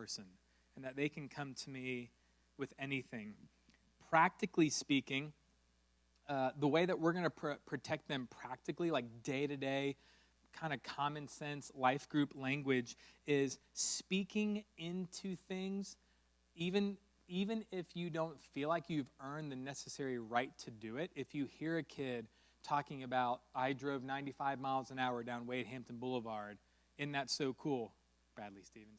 person and that they can come to me with anything. Practically speaking, the way that we're going to protect them practically, like day-to-day, kind of common sense life group language, is speaking into things, even if you don't feel like you've earned the necessary right to do it. If you hear a kid talking about, I drove 95 miles an hour down Wade Hampton Boulevard, isn't that so cool? Bradley Stevens.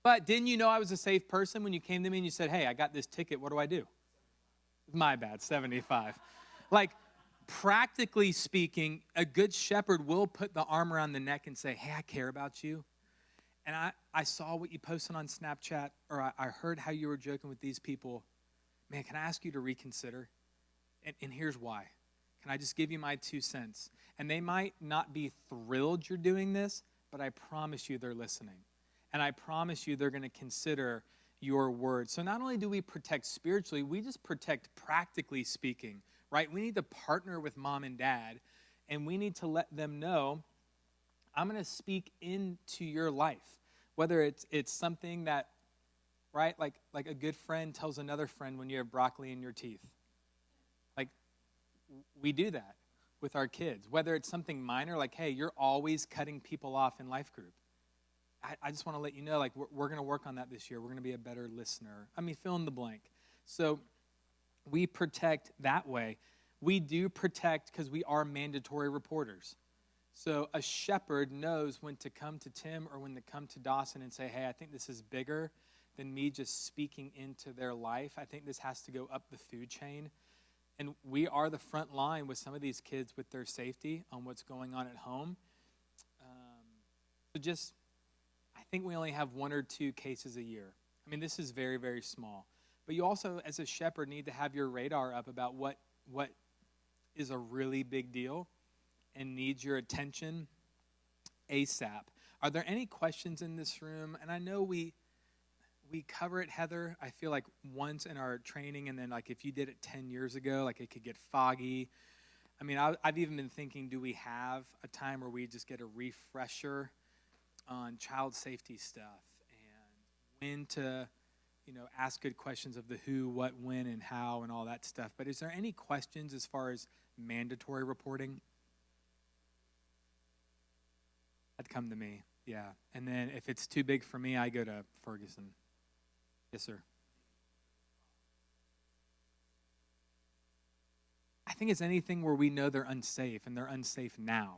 But didn't you know I was a safe person when you came to me and you said, hey, I got this ticket, what do I do? My bad, 75. Like, practically speaking, a good shepherd will put the arm around the neck and say, hey, I care about you. And I saw what you posted on Snapchat, or I heard how you were joking with these people. Man, can I ask you to reconsider? And here's why. Can I just give you my 2 cents? And they might not be thrilled you're doing this, but I promise you they're listening. And I promise you they're going to consider your words. So not only do we protect spiritually, we just protect practically speaking, right? We need to partner with mom and dad, and we need to let them know, I'm going to speak into your life. Whether it's something that, right, like a good friend tells another friend when you have broccoli in your teeth. Like, we do that with our kids. Whether it's something minor, like, hey, you're always cutting people off in life group. I just want to let you know, like, we're going to work on that this year. We're going to be a better listener. I mean, fill in the blank. So we protect that way. We do protect because we are mandatory reporters. So a shepherd knows when to come to Tim or when to come to Dawson and say, hey, I think this is bigger than me just speaking into their life. I think this has to go up the food chain. And we are the front line with some of these kids with their safety on what's going on at home. I think we only have 1 or 2 cases a year. I mean, this is very, very small. But you also, as a shepherd, need to have your radar up about what is a really big deal and needs your attention ASAP. Are there any questions in this room? And I know we cover it, Heather, I feel like once in our training, and then like if you did it 10 years ago, like it could get foggy. I mean, I've even been thinking, do we have a time where we just get a refresher on child safety stuff and when to, ask good questions of the who, what, when, and how, and all that stuff. But is there any questions as far as mandatory reporting? That'd come to me, yeah. And then if it's too big for me, I go to Ferguson. Yes, sir. I think it's anything where we know they're unsafe, and they're unsafe now.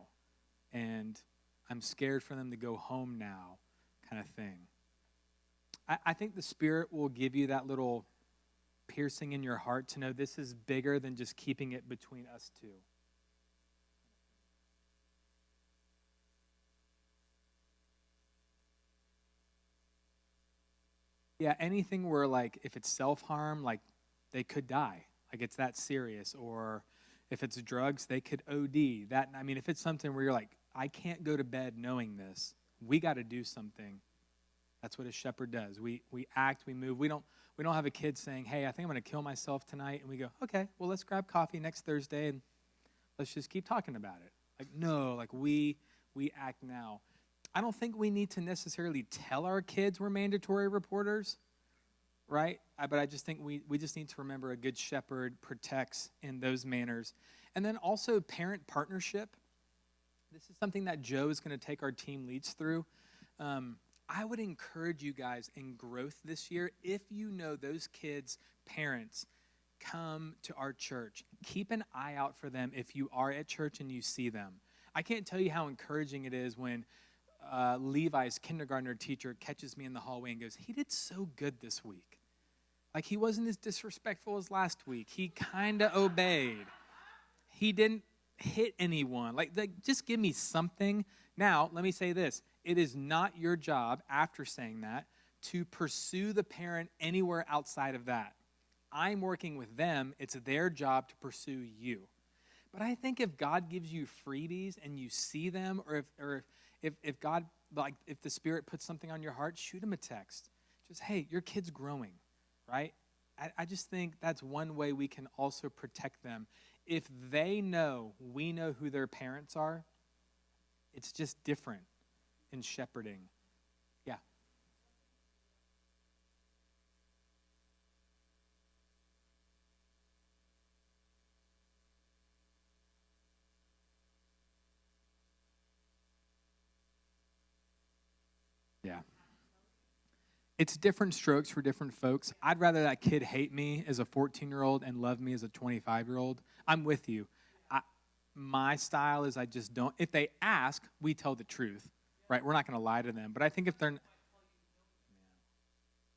And I'm scared for them to go home now, kind of thing. I think the Spirit will give you that little piercing in your heart to know this is bigger than just keeping it between us two. Yeah, anything where, like, if it's self-harm, like, they could die. Like, it's that serious. Or if it's drugs, they could OD. If it's something where you're like, I can't go to bed knowing this. We got to do something. That's what a shepherd does. We act, we move. We don't have a kid saying, hey, I think I'm going to kill myself tonight. And we go, okay, well, let's grab coffee next Thursday and let's just keep talking about it. Like, no, like we act now. I don't think we need to necessarily tell our kids we're mandatory reporters, right? But I just think we just need to remember a good shepherd protects in those manners. And then also parent partnership. This is something that Joe is going to take our team leads through. I would encourage you guys in growth this year, if you know those kids' parents come to our church, keep an eye out for them if you are at church and you see them. I can't tell you how encouraging it is when Levi's kindergartner teacher catches me in the hallway and goes, he did so good this week. Like, he wasn't as disrespectful as last week. He kind of obeyed. He didn't hit anyone. Like, just give me something. Now, let me say this. It is not your job, after saying that, to pursue the parent anywhere outside of that. I'm working with them. It's their job to pursue you. But I think if God gives you freebies and you see them, or if God, like, if the Spirit puts something on your heart, shoot them a text. Just, hey, your kid's growing, right? I just think that's one way we can also protect them. If they know, we know who their parents are, it's just different in shepherding. It's different strokes for different folks. I'd rather that kid hate me as a 14-year-old and love me as a 25-year-old. I'm with you. My style is I just don't. If they ask, we tell the truth, right? We're not going to lie to them. But I think if they're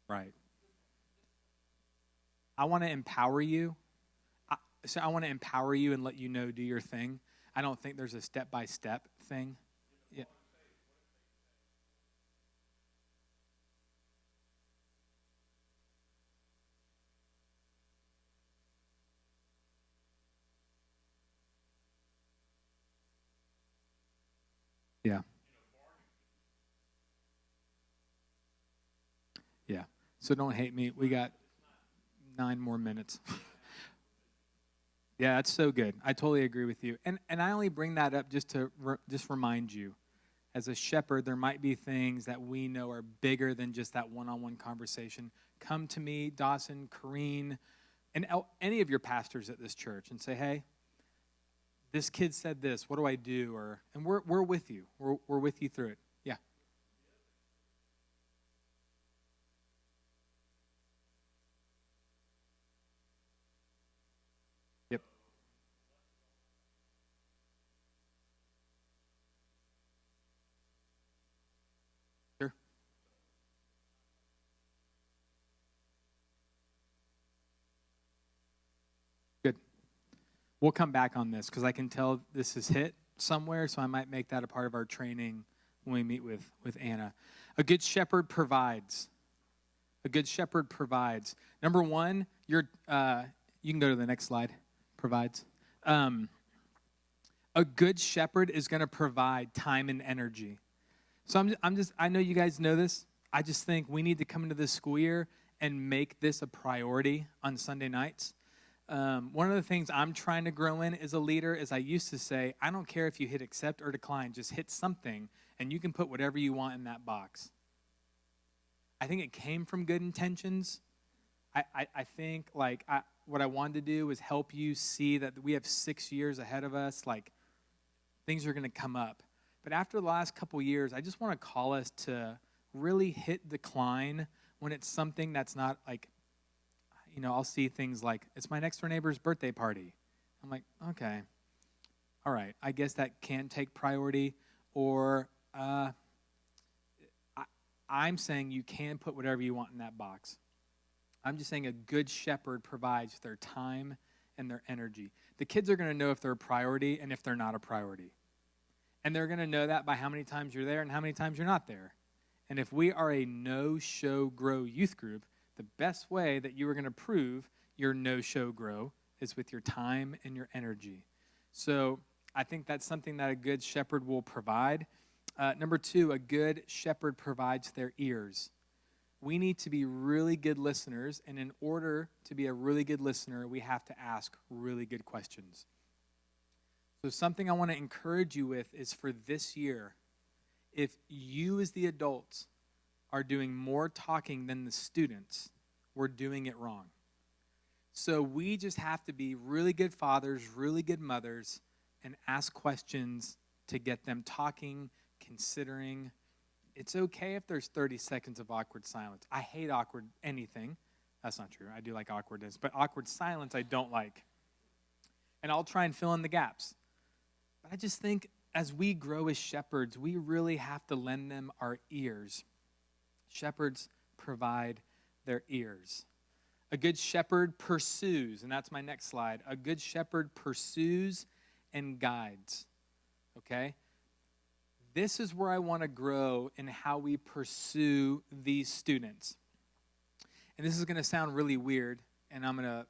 right, I want to empower you. So I want to empower you and let you know, do your thing. I don't think there's a step-by-step thing. Yeah. Yeah. Yeah. So don't hate me. We got 9 more minutes. Yeah, that's so good. I totally agree with you. And I only bring that up just to just remind you, as a shepherd, there might be things that we know are bigger than just that one-on-one conversation. Come to me, Dawson, Corrine, and any of your pastors at this church and say, hey, this kid said this. What do I do? And we're with you. We're with you through it. Yeah. Yep. Sure. Good. We'll come back on this because I can tell this is hit somewhere, so I might make that a part of our training when we meet with Anna. A good shepherd provides. A good shepherd provides. Number one, you can go to the next slide. Provides. A good shepherd is going to provide time and energy. So I know you guys know this. I just think we need to come into this school year and make this a priority on Sunday nights. One of the things I'm trying to grow in as a leader is I used to say, I don't care if you hit accept or decline, just hit something, and you can put whatever you want in that box. I think it came from good intentions. I think what I wanted to do was help you see that we have 6 years ahead of us. Like, things are going to come up. But after the last couple years, I just want to call us to really hit decline when it's something that's not like, I'll see things like, it's my next door neighbor's birthday party. I'm like, okay, all right, I guess that can take priority. Or I'm saying you can put whatever you want in that box. I'm just saying a good shepherd provides their time and their energy. The kids are going to know if they're a priority and if they're not a priority. And they're going to know that by how many times you're there and how many times you're not there. And if we are a no-show grow youth group, the best way that you are going to prove your no-show grow is with your time and your energy. So I think that's something that a good shepherd will provide. Number 2, a good shepherd provides their ears. We need to be really good listeners, and in order to be a really good listener, we have to ask really good questions. So something I want to encourage you with is for this year, if you as the adults are doing more talking than the students, we're doing it wrong. So we just have to be really good fathers, really good mothers, and ask questions to get them talking, considering. It's okay if there's 30 seconds of awkward silence. I hate awkward anything. That's not true. I do like awkwardness, but awkward silence I don't like. And I'll try and fill in the gaps. But I just think as we grow as shepherds, we really have to lend them our ears. Shepherds provide their ears. A good shepherd pursues, and that's my next slide. A good shepherd pursues and guides, okay? This is where I want to grow in how we pursue these students. And this is going to sound really weird, and I'm going to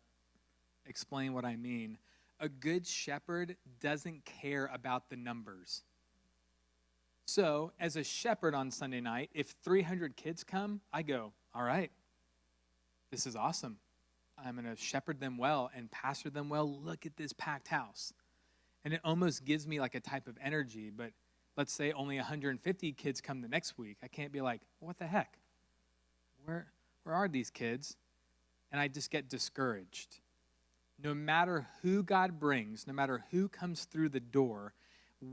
explain what I mean. A good shepherd doesn't care about the numbers. So, as a shepherd on Sunday night, if 300 kids come, I go, all right, this is awesome. I'm going to shepherd them well and pastor them well. Look at this packed house. And it almost gives me like a type of energy, but let's say only 150 kids come the next week. I can't be like, what the heck? Where are these kids? And I just get discouraged. No matter who God brings, no matter who comes through the door,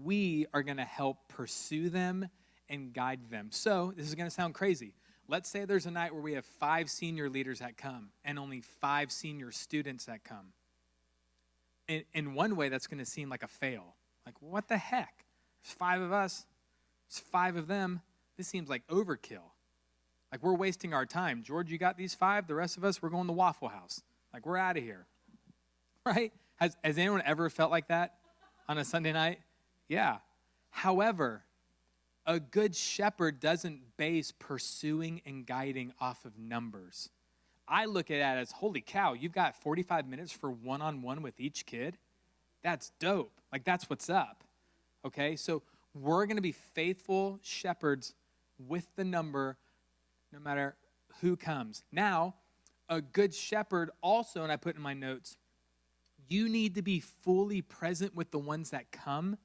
we are going to help pursue them and guide them. So this is going to sound crazy. let's say there's a night where we have 5 senior leaders that come and only 5 senior students that come. In one way, that's going to seem like a fail. Like, what the heck? There's 5 of us. There's 5 of them. This seems like overkill. Like, we're wasting our time. George, you got these 5. The rest of us, we're going to Waffle House. Like, we're out of here. Right? Has anyone ever felt like that on a Sunday night? Yeah. However, a good shepherd doesn't base pursuing and guiding off of numbers. I look at it as, holy cow, you've got 45 minutes for one-on-one with each kid? That's dope. Like, that's what's up. Okay? So we're going to be faithful shepherds with the number no matter who comes. Now, a good shepherd also, and I put in my notes, you need to be fully present with the ones that come.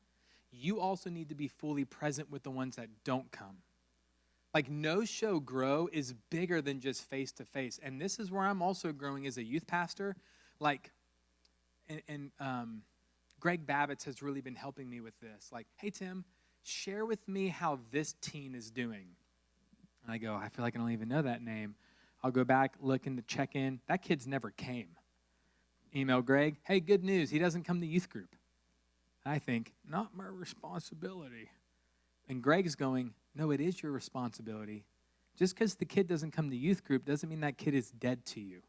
You also need to be fully present with the ones that don't come. Like, No Show Grow is bigger than just face-to-face. And this is where I'm also growing as a youth pastor. Like, and Greg Babbitts has really been helping me with this. Like, hey, Tim, share with me how this teen is doing. And I go, I feel like I don't even know that name. I'll go back, look in the check-in. That kid's never came. Email Greg, hey, good news. He doesn't come to youth group. I think, not my responsibility. And Greg's going, no, it is your responsibility. Just because the kid doesn't come to youth group doesn't mean that kid is dead to you.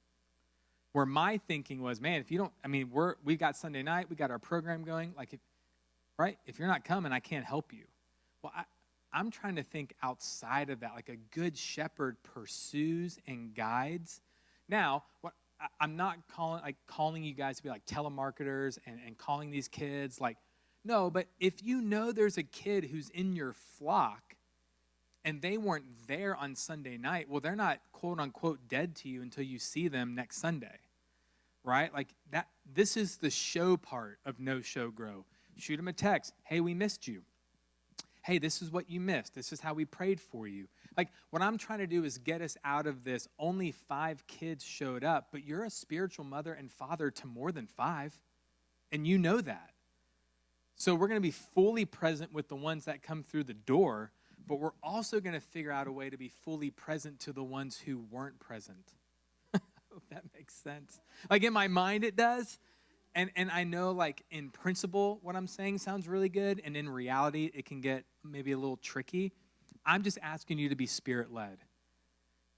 Where my thinking was, man, if you don't, I mean, we got Sunday night, we got our program going. Like, if you're not coming, I can't help you. Well, I'm trying to think outside of that. Like, a good shepherd pursues and guides. Now, I'm not calling you guys to be like telemarketers and calling these kids like, no, but if you know there's a kid who's in your flock and they weren't there on Sunday night, well, they're not quote unquote dead to you until you see them next Sunday, right? Like that. This is the show part of No Show Grow. Shoot them a text. Hey, we missed you. Hey, this is what you missed. This is how we prayed for you. Like, what I'm trying to do is get us out of this. Only 5 kids showed up, but you're a spiritual mother and father to more than 5, and you know that. So we're going to be fully present with the ones that come through the door, but we're also going to figure out a way to be fully present to the ones who weren't present. I hope that makes sense. Like, in my mind, it does. And I know, like, in principle, what I'm saying sounds really good, and in reality, it can get maybe a little tricky. I'm just asking you to be Spirit-led.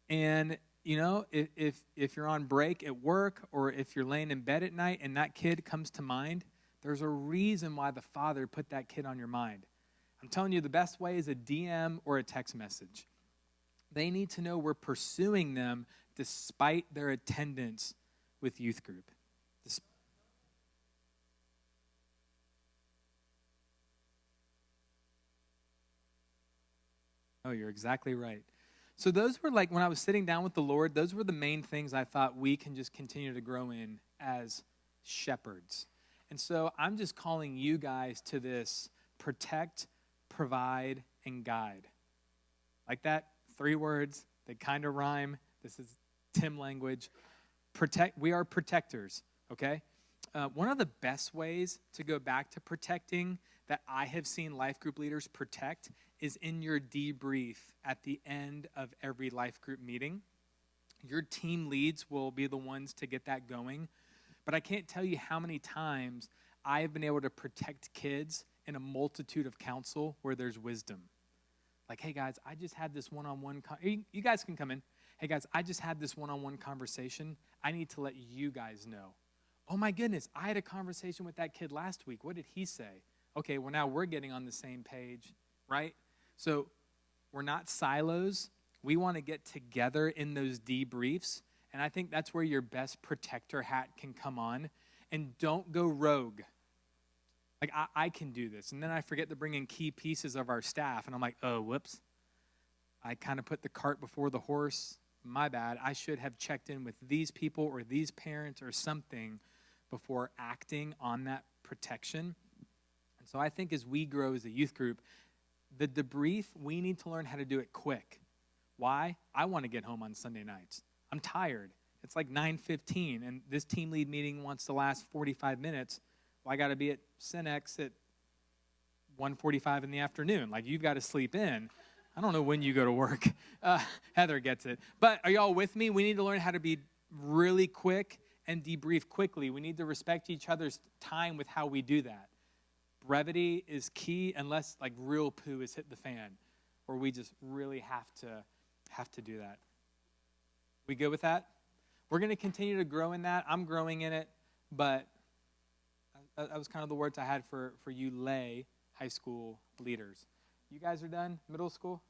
And, you know, if you're on break at work or if you're laying in bed at night and that kid comes to mind, there's a reason why the Father put that kid on your mind. I'm telling you, the best way is a DM or a text message. They need to know we're pursuing them despite their attendance with youth group. Oh, you're exactly right. So those were like, when I was sitting down with the Lord, those were the main things I thought we can just continue to grow in as shepherds. And so I'm just calling you guys to this: protect, provide, and guide. Like that, 3 words, they kind of rhyme. This is Tim language. Protect. We are protectors, okay? One of the best ways to go back to protecting that I have seen life group leaders protect is in your debrief at the end of every life group meeting. Your team leads will be the ones to get that going. But I can't tell you how many times I have been able to protect kids in a multitude of counsel where there's wisdom. Like, hey, guys, I just had this one-on-one. You guys can come in. Hey, guys, I just had this one-on-one conversation. I need to let you guys know. Oh, my goodness, I had a conversation with that kid last week. What did he say? Okay, well, now we're getting on the same page, right? So we're not silos. We want to get together in those debriefs, and I think that's where your best protector hat can come on. And don't go rogue. Like, I can do this. And then I forget to bring in key pieces of our staff, and I'm like, oh, whoops. I kind of put the cart before the horse. My bad. I should have checked in with these people or these parents or something before acting on that protection. And so I think as we grow as a youth group, the debrief, we need to learn how to do it quick. Why? I want to get home on Sunday nights. I'm tired. It's like 9:15, and this team lead meeting wants to last 45 minutes. Well, I got to be at Cinex at 1:45 in the afternoon. Like, you've got to sleep in. I don't know when you go to work. Heather gets it. But are y'all with me? We need to learn how to be really quick and debrief quickly. We need to respect each other's time with how we do that. Brevity is key unless like real poo has hit the fan, or we just really have to do that. We good with that? We're going to continue to grow in that. I'm growing in it, but that was kind of the words I had for you lay high school leaders. You guys are done? Middle school?